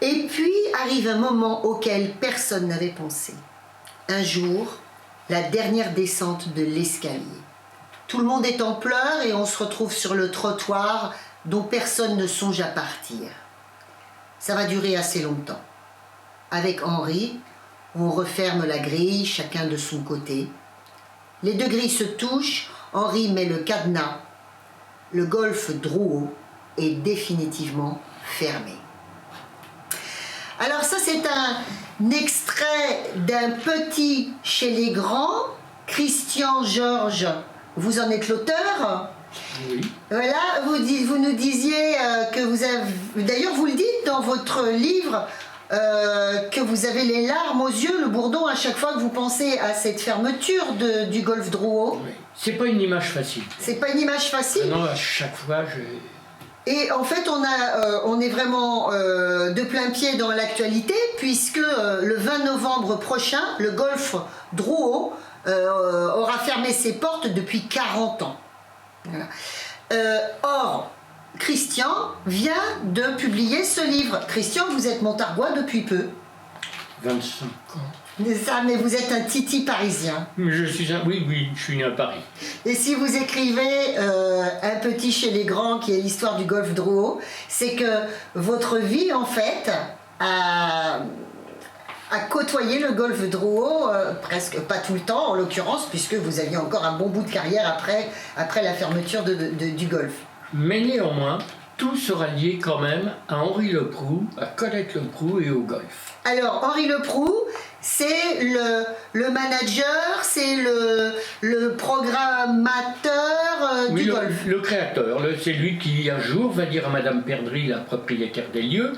Et puis arrive un moment auquel personne n'avait pensé. Un jour, la dernière descente de l'escalier. Tout le monde est en pleurs et on se retrouve sur le trottoir dont personne ne songe à partir. Ça va durer assez longtemps. Avec Henri, on referme la grille, chacun de son côté. Les deux grilles se touchent, Henri met le cadenas. Le golfe Drouot est définitivement fermé. Alors ça, c'est un extrait d'un petit chez les grands. Christian Georges, vous en êtes l'auteur. Oui. Voilà, vous nous disiez que vous avez... D'ailleurs, vous le dites dans votre livre, que vous avez les larmes aux yeux, le bourdon, à chaque fois que vous pensez à cette fermeture du golfe Drouot. Oui. C'est pas une image facile. C'est pas une image facile. Non, à chaque fois, Et en fait, on est vraiment de plein pied dans l'actualité, puisque le 20 novembre prochain, le golfe Drouot aura fermé ses portes depuis 40 ans. Voilà. Or, Christian vient de publier ce livre. Christian, vous êtes montargois depuis peu. 25 ans. C'est ça, mais vous êtes un titi parisien. Oui, je suis né à Paris. Et si vous écrivez Un petit chez les grands, qui est l'histoire du golfe Drouot, c'est que votre vie, en fait, a côtoyé le golfe Drouot, presque pas tout le temps, en l'occurrence, puisque vous aviez encore un bon bout de carrière après la fermeture du golfe. Mais néanmoins, tout sera lié quand même à Henri Leproux, à Colette Leproux et au golf. Alors, Henri Leproux, c'est le manager, c'est le programmateur oui, du golf. Le créateur, c'est lui qui un jour va dire à Madame Perdry, la propriétaire des lieux,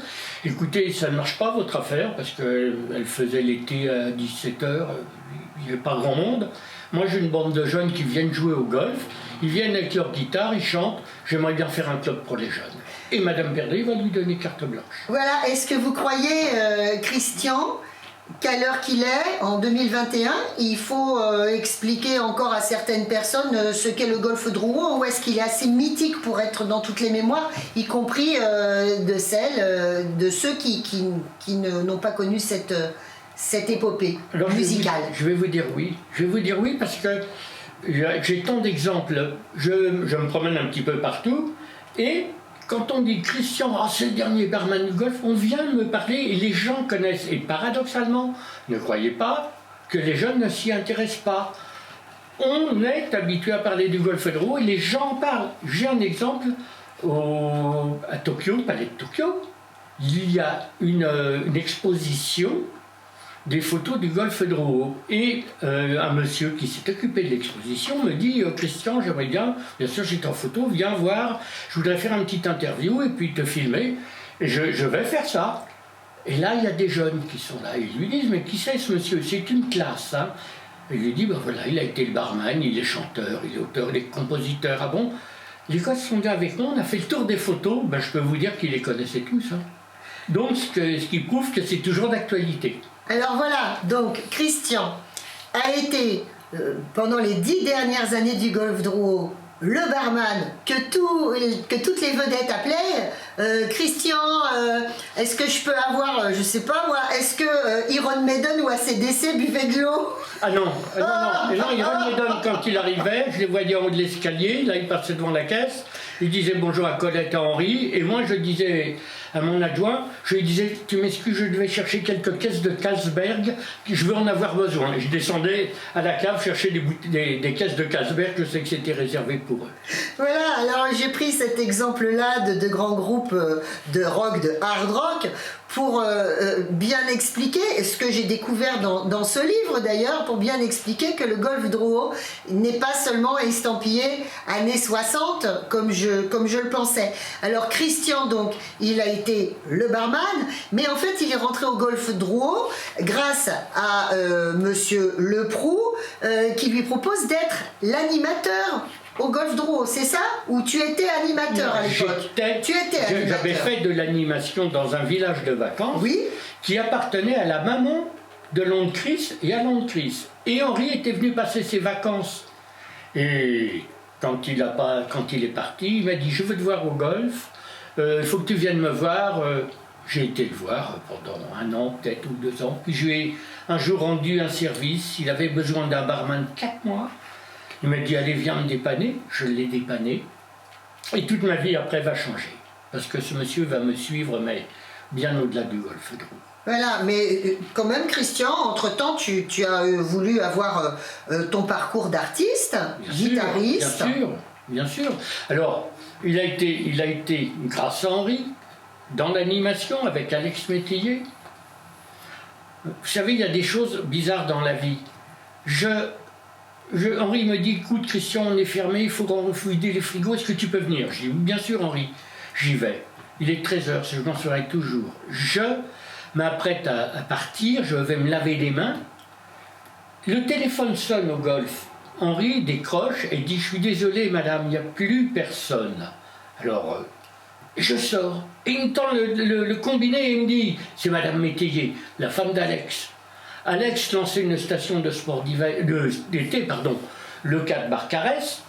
écoutez, ça ne marche pas votre affaire, parce qu'elle faisait l'été à 17h, il n'y avait pas grand monde. Moi j'ai une bande de jeunes qui viennent jouer au golf, ils viennent avec leur guitare, ils chantent, j'aimerais bien faire un club pour les jeunes. Et Madame Perdry va lui donner carte blanche. Voilà, est-ce que vous croyez, Christian, qu'à l'heure qu'il est, en 2021, il faut expliquer encore à certaines personnes ce qu'est le golfe Drouot, ou est-ce qu'il est assez mythique pour être dans toutes les mémoires, y compris de ceux qui n'ont pas connu cette épopée musicale? Je vais vous dire oui. Je vais vous dire oui parce que j'ai tant d'exemples. Je me promène un petit peu partout et quand on dit Christian, c'est le dernier barman du golf, on vient me parler et les gens connaissent. Et paradoxalement, ne croyez pas que les jeunes ne s'y intéressent pas. On est habitué à parler du golfe Drouot et les gens en parlent. J'ai un exemple à Tokyo, au palais de Tokyo. Il y a une exposition des photos du golfe Drouot. Et un monsieur qui s'est occupé de l'exposition me dit Christian, j'aimerais bien sûr j'étais en photo, viens voir, je voudrais faire une petite interview et puis te filmer. Et je vais faire ça. Et là, il y a des jeunes qui sont là. Ils lui disent mais qui c'est ce monsieur? C'est une classe. Hein. Et il lui dit ben voilà, il a été le barman, il est chanteur, il est auteur, il est compositeur. Ah bon? Les gars sont venus avec moi, on a fait le tour des photos. Ben, je peux vous dire qu'ils les connaissaient tous. Hein. Donc, ce qui prouve que c'est toujours d'actualité. Alors voilà, donc Christian a été, pendant les 10 dernières années du golfe Drouot, le barman que toutes les vedettes appelaient. Christian, est-ce que je peux avoir, je sais pas moi, est-ce que Iron Maiden ou AC/DC buvait de l'eau? Ah non, non, Iron Maiden, quand il arrivait, je les voyais en haut de l'escalier, là il passait devant la caisse, il disait bonjour à Colette et à Henri, et moi je disais à mon adjoint, je lui disais, tu m'excuses, je devais chercher quelques caisses de Carlsberg, je veux en avoir besoin. Et je descendais à la cave chercher des caisses de Carlsberg, je sais que c'était réservé pour eux. Voilà, alors j'ai pris cet exemple-là de grands groupes de rock, de hard rock, pour bien expliquer ce que j'ai découvert dans ce livre d'ailleurs, pour bien expliquer que le golfe Drouot n'est pas seulement estampillé années 60 comme je le pensais. Alors Christian, donc, il a été le barman, mais en fait il est rentré au golfe Drouot grâce à monsieur Leproux qui lui propose d'être l'animateur au golfe Drouot, c'est ça? Ou tu étais animateur à l'époque? Tu étais animateur. J'avais fait de l'animation dans un village de vacances qui appartenait à la maman de l'oncle Chris et à l'oncle Chris. Et Henri était venu passer ses vacances. Et quand il est parti, il m'a dit « Je veux te voir au golf, il faut que tu viennes me voir. » J'ai été le voir pendant 1 an, peut-être, ou 2 ans. Puis je lui ai un jour rendu un service. Il avait besoin d'un barman 4 mois. Il m'a dit, allez, viens me dépanner. Je l'ai dépanné. Et toute ma vie après va changer. Parce que ce monsieur va me suivre, mais bien au-delà du golf de roue. Voilà, mais quand même, Christian, entre-temps, tu as voulu avoir ton parcours d'artiste, guitariste. Bien sûr, bien sûr. Alors, il a été, grâce à Henri, dans l'animation avec Alex Métayer. Vous savez, il y a des choses bizarres dans la vie. Henri me dit, écoute Christian, on est fermé, il faut vider les frigos, est-ce que tu peux venir? Je dis, bien sûr Henri, j'y vais. Il est 13h, je m'en serai toujours. Je m'apprête à partir, je vais me laver les mains. Le téléphone sonne au golf. Henri décroche et dit, je suis désolé madame, il n'y a plus personne. Alors, je sors. Et il me tend le combiné et il me dit, c'est madame Métayer, la femme d'Alex. Alex lançait une station de sport d'été, le 4 Barcarès.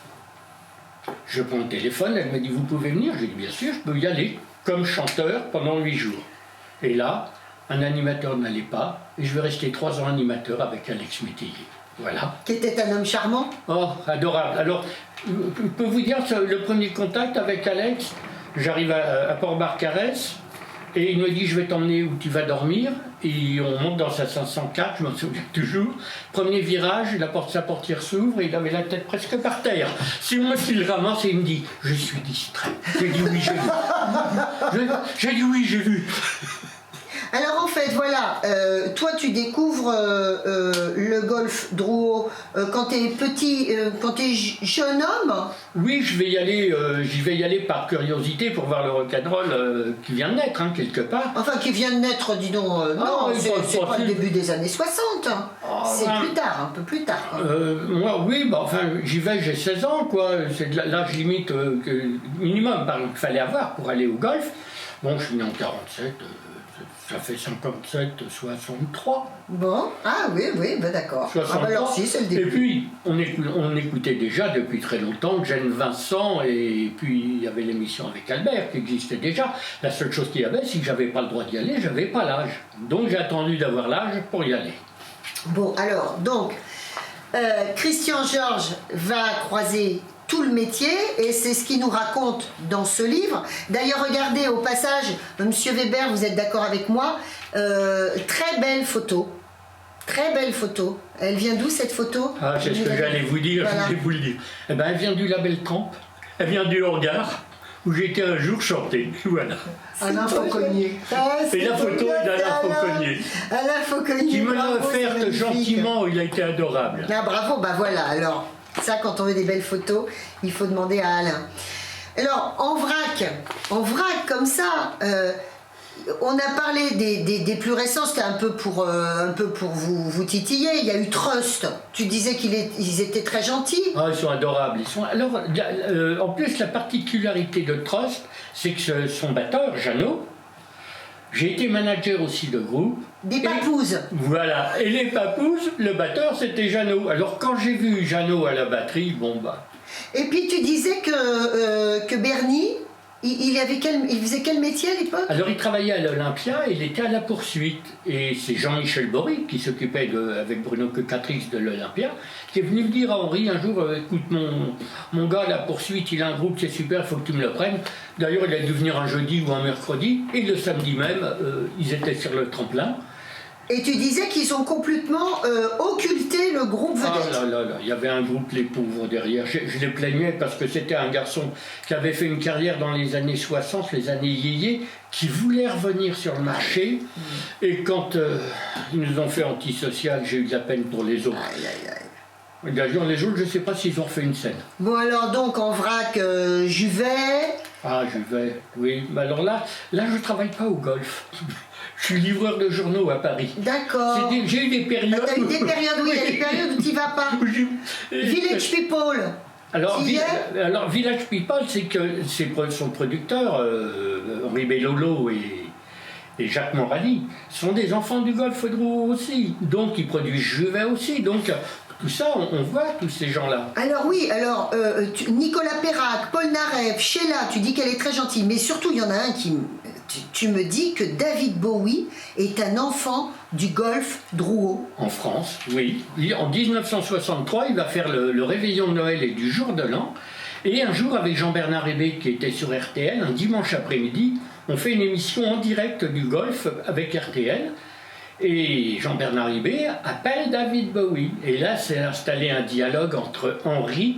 Je prends le téléphone, elle me dit, vous pouvez venir? Je dis, bien sûr, je peux y aller, comme chanteur pendant 8 jours. Et là, un animateur n'allait pas, et je vais rester 3 ans animateur avec Alex Métayer. Voilà. Qui était un homme charmant? Oh, adorable. Alors, je peux vous dire, le premier contact avec Alex, j'arrive à Port-Barcarès, et il me dit, je vais t'emmener où tu vas dormir. Et on monte dans sa 504, je m'en souviens toujours. Premier virage, sa portière s'ouvre et il avait la tête presque par terre. C'est moi qui le ramasse et il me dit, je suis distrait. J'ai dit oui, j'ai vu. J'ai dit oui, j'ai vu. Alors en fait, voilà, toi tu découvres le golf Drouot quand tu es petit, quand tu es jeune homme. Oui, j'y vais y aller par curiosité pour voir le rock'n'roll qui vient de naître, hein, quelque part. Enfin, qui vient de naître, dis donc, non, c'est pas le début des années 60, c'est plus tard, un peu plus tard. Moi, oui, j'y vais, j'ai 16 ans, quoi, c'est l'âge limite minimum qu'il fallait avoir pour aller au golf. Bon, je suis né en 47. Ça fait 57, 63. Bon, ah oui, d'accord. Alors si, c'est le début. Et puis, on écoutait déjà depuis très longtemps Jane Vincent, et puis il y avait l'émission avec Albert qui existait déjà. La seule chose qu'il y avait, c'est que j'avais pas le droit d'y aller, j'avais pas l'âge. Donc j'ai attendu d'avoir l'âge pour y aller. Bon, alors, donc, Christian Georges va croiser tout le métier, et c'est ce qu'il nous raconte dans ce livre. D'ailleurs, regardez au passage, Monsieur Weber, vous êtes d'accord avec moi, très belle photo. Très belle photo. Elle vient d'où cette photo? Ah, c'est ce que j'allais vous dire, voilà. Je voulais vous le dire. Eh ben, elle vient du label Tramp, elle vient du hangar où j'ai été un jour chanter. Voilà. Alain Fauconnier. Et la photo est d'Alain Fauconnier. Alain Fauconnier. Qui me l'a offerte gentiment, il a été adorable. Ah, bravo, bah voilà, alors. Ça, quand on veut des belles photos, il faut demander à Alain. Alors, en vrac comme ça, on a parlé des plus récents, c'était un peu pour vous titiller. Il y a eu Trust. Tu disais qu'ils étaient très gentils. Ah, ils sont adorables. Alors, en plus, la particularité de Trust, c'est que son batteur, Jeannot, j'ai été manager aussi de groupe. Des papouses. Voilà. Et les papouses, le batteur, c'était Jeannot. Alors, quand j'ai vu Jeannot à la batterie, Et puis, tu disais que Bernie, il faisait quel métier à l'époque? Alors, il travaillait à l'Olympia, il était à la poursuite. Et c'est Jean-Michel Bory, qui s'occupait avec Bruno Cocatrix de l'Olympia, qui est venu me dire à Henri un jour, écoute, mon gars, la poursuite, il a un groupe, c'est super, il faut que tu me le prennes. D'ailleurs, il a dû venir un jeudi ou un mercredi, et le samedi même, ils étaient sur le tremplin. Et tu disais qu'ils ont complètement occulté le groupe vedette. Ah là, il y avait un groupe les pauvres derrière. Je les plaignais parce que c'était un garçon qui avait fait une carrière dans les années 60, les années yéyé, qui voulait revenir sur le marché. Et quand ils nous ont fait antisocial, j'ai eu de la peine pour les autres. D'ailleurs, les autres, je ne sais pas s'ils ont fait une scène. Bon, alors donc, en vrac, Juvet. Ah, Juvet, oui. Mais alors là, je ne travaille pas au golf. Je suis livreur de journaux à Paris. D'accord. J'ai eu des périodes. T'as eu des périodes, oui, il y a des périodes où tu n'y vas pas. Village People. Alors, Village People, c'est que son producteur, Henri Bellolo et Jacques Morali, sont des enfants du golf de Rouen aussi. Donc, ils produisent Juvet aussi. Donc, tout ça, on voit tous ces gens-là. Alors oui, Nicolas Perrac, Paul Narev, Sheila, tu dis qu'elle est très gentille, mais surtout, il y en a un qui tu me dis que David Bowie est un enfant du golf Drouot. En France, oui. En 1963, il va faire le réveillon de Noël et du jour de l'an. Et un jour, avec Jean-Bernard Hébé, qui était sur RTL, un dimanche après-midi, on fait une émission en direct du golf avec RTL. Et Jean-Bernard Hébé appelle David Bowie. Et là, s'est installé un dialogue entre Henry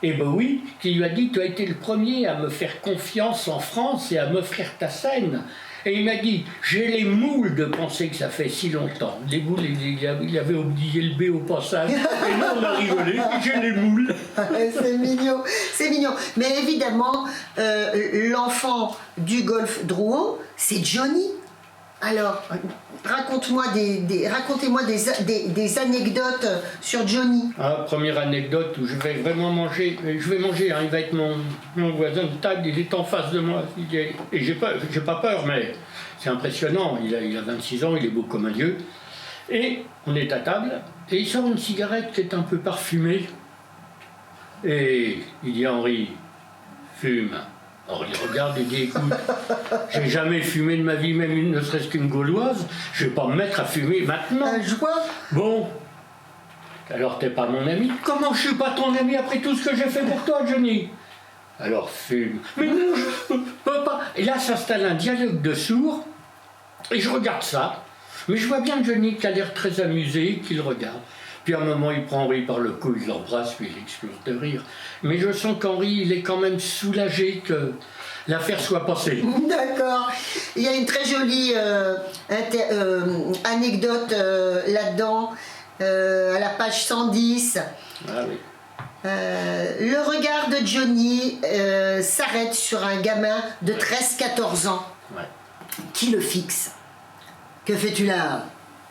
et Bowie, qui lui a dit « Tu as été le premier à me faire confiance en France et à m'offrir ta scène. » Et il m'a dit « J'ai les moules de penser que ça fait si longtemps. » Les moules, il avait oublié le B au passage. Et là, on a rigolé. J'ai les moules. C'est mignon, c'est mignon. Mais évidemment, l'enfant du golf Drouot, c'est Johnny. Alors, racontez-moi des anecdotes sur Johnny. Première anecdote où je vais vraiment manger. Je vais manger, hein, il va être mon voisin de table, il est en face de moi. Et j'ai pas peur, mais c'est impressionnant. Il a 26 ans, il est beau comme un dieu. Et on est à table, et il sort une cigarette qui est un peu parfumée. Et il dit à Henri, fume. Henri regarde et dit, écoute, j'ai jamais fumé de ma vie, même ne serait-ce qu'une gauloise, je vais pas me mettre à fumer maintenant. Je vois. Bon, alors t'es pas mon ami? Comment je suis pas ton ami après tout ce que j'ai fait pour toi, Johnny? Alors fume. Mais non, je peux pas. Et là s'installe un dialogue de sourds, et je regarde ça, mais je vois bien Johnny qui a l'air très amusé, qu'il regarde. Puis à un moment, il prend Henri par le cou, il l'embrasse, puis il explose de rire. Mais je sens qu'Henri, il est quand même soulagé que l'affaire soit passée. D'accord. Il y a une très jolie anecdote là-dedans, à la page 110. Ah oui. Le regard de Johnny s'arrête sur un gamin de 13-14 ans qui le fixe. Que fais-tu là?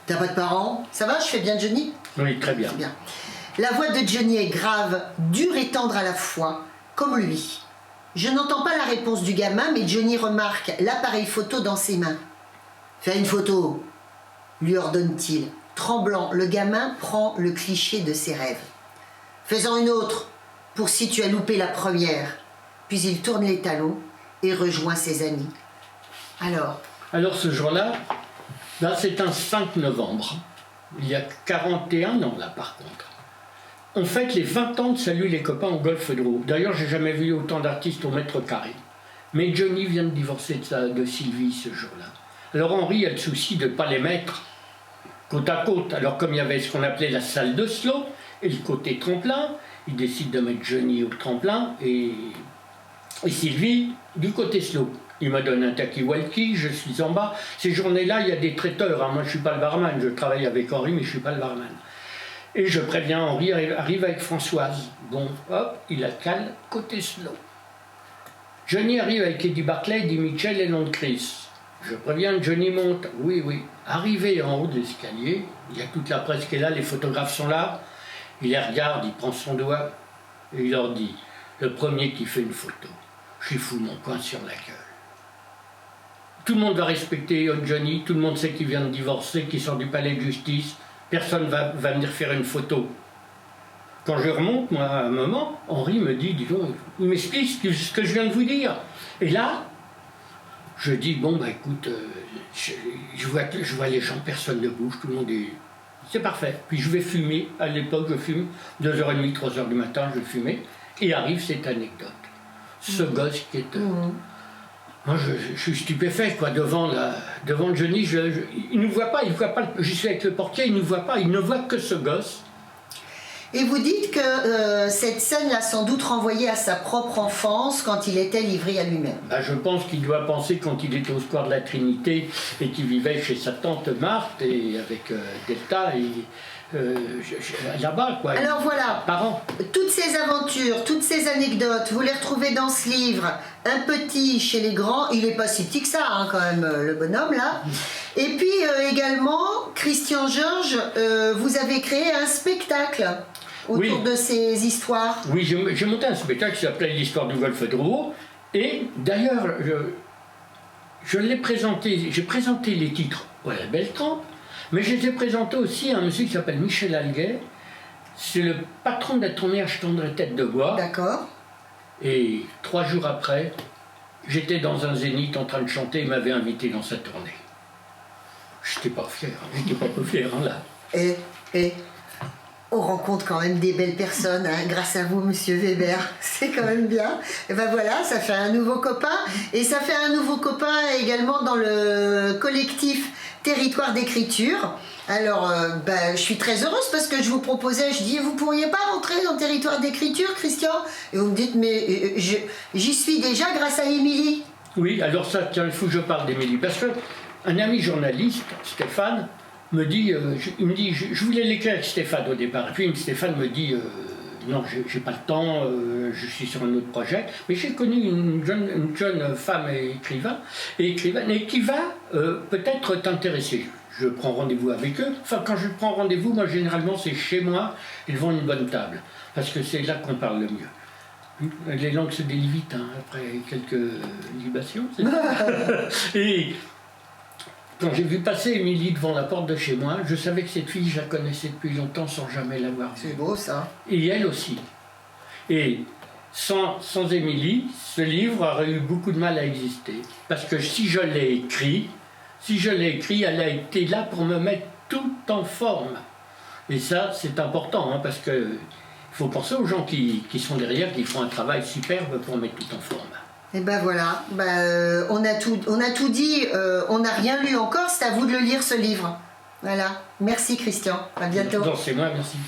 T'as pas de parents? Ça va, je fais bien Johnny? Oui, très bien. Bien. La voix de Johnny est grave, dure et tendre à la fois, comme lui. Je n'entends pas la réponse du gamin, mais Johnny remarque l'appareil photo dans ses mains. « Fais une photo !» lui ordonne-t-il. Tremblant, le gamin prend le cliché de ses rêves. « Fais-en une autre, pour si tu as loupé la première. » Puis il tourne les talons et rejoint ses amis. Alors ce jour-là, c'est un 5 novembre. Il y a 41 ans là par contre. On fête les 20 ans de Salut les copains au golf Drouot. D'ailleurs, j'ai jamais vu autant d'artistes au mètre carré. Mais Johnny vient de divorcer de Sylvie ce jour-là. Alors Henri a le souci de ne pas les mettre côte à côte. Alors comme il y avait ce qu'on appelait la salle de slow et le côté tremplin, il décide de mettre Johnny au tremplin et Sylvie du côté slow. Il me donne un talkie-walkie, je suis en bas. Ces journées-là, il y a des traiteurs. Hein. Moi, je ne suis pas le barman. Je travaille avec Henri, mais je ne suis pas le barman. Et je préviens Henri, arrive avec Françoise. Bon, hop, il la cale côté slow. Johnny arrive avec Eddie Barclay, Eddie Mitchell et Lon Chris. Je préviens, Johnny monte. Oui, oui. Arrivé en haut de l'escalier, il y a toute la presse qui est là, les photographes sont là. Il les regarde, il prend son doigt et il leur dit, le premier qui fait une photo, je lui fous mon poing sur la gueule. Tout le monde va respecter Johnny, tout le monde sait qu'il vient de divorcer, qu'il sort du palais de justice, personne va venir faire une photo. Quand je remonte, moi, à un moment, Henri me dit, dis donc, il m'explique ce que je viens de vous dire. Et là, je dis, bon, bah écoute, je vois les gens, personne ne bouge, tout le monde est... C'est parfait. Puis je vais fumer, à l'époque je fume, 2h30, 3h du matin, je fumais, et arrive cette anecdote. Ce gosse qui est... Moi, je suis stupéfait, quoi, devant Johnny. Il ne voit pas, je suis avec le portier, il ne voit pas, il ne voit que ce gosse. Et vous dites que cette scène l'a sans doute renvoyé à sa propre enfance quand il était livré à lui-même. Je pense qu'il doit penser quand il était au square de la Trinité et qu'il vivait chez sa tante Marthe et avec Delta et là-bas, quoi. Alors voilà, toutes ces aventures, toutes ces anecdotes, vous les retrouvez dans ce livre, Un petit chez les grands. Il n'est pas si petit que ça, hein, quand même, le bonhomme, là. Et puis également, Christian Georges, vous avez créé un spectacle autour de ces histoires. Oui, j'ai monté un spectacle qui s'appelait l'histoire du golf Drouot. Et d'ailleurs, je l'ai présenté, j'ai présenté les titres à la Beltrame, mais je les ai présentés aussi à un monsieur qui s'appelle Michel Alguet. C'est le patron de la tournée Je tendrai tête de bois. D'accord. Et 3 jours après, j'étais dans un zénith en train de chanter, il m'avait invité dans sa tournée. J'étais pas fier, j'étais pas peu fier là. Et on rencontre quand même des belles personnes, hein, grâce à vous, monsieur Weber. C'est quand même bien. Et ben voilà, ça fait un nouveau copain. Et ça fait un nouveau copain également dans le collectif Territoire d'écriture. Alors, je suis très heureuse parce que je vous proposais, je dis, vous pourriez pas rentrer dans Territoire d'écriture, Christian? Et vous me dites, mais j'y suis déjà grâce à Émilie. Oui, alors ça, tiens, il faut que je parle d'Émilie. Parce qu'un ami journaliste, Stéphane, me dit, il me dit, je voulais l'écrire avec Stéphane au départ. Et puis Stéphane me dit, non, j'ai pas le temps, je suis sur un autre projet. Mais j'ai connu une jeune femme écrivaine et qui va peut-être t'intéresser. Je prends rendez-vous avec eux. Enfin, quand je prends rendez-vous, moi, généralement, c'est chez moi, devant une bonne table. Parce que c'est là qu'on parle le mieux. Les langues se délient vite, hein, après quelques libations, c'est ça. Et quand j'ai vu passer Émilie devant la porte de chez moi, je savais que cette fille, je la connaissais depuis longtemps sans jamais l'avoir vue. C'est beau, ça. Et elle aussi. Et sans Émilie, ce livre aurait eu beaucoup de mal à exister. Parce que si je l'ai écrit, elle a été là pour me mettre tout en forme. Et ça, c'est important, hein, parce que il faut penser aux gens qui sont derrière, qui font un travail superbe pour mettre tout en forme. Et ben voilà, on a tout dit, on n'a rien lu encore, c'est à vous de le lire ce livre. Voilà, merci Christian, à bientôt. Non, c'est moi, merci.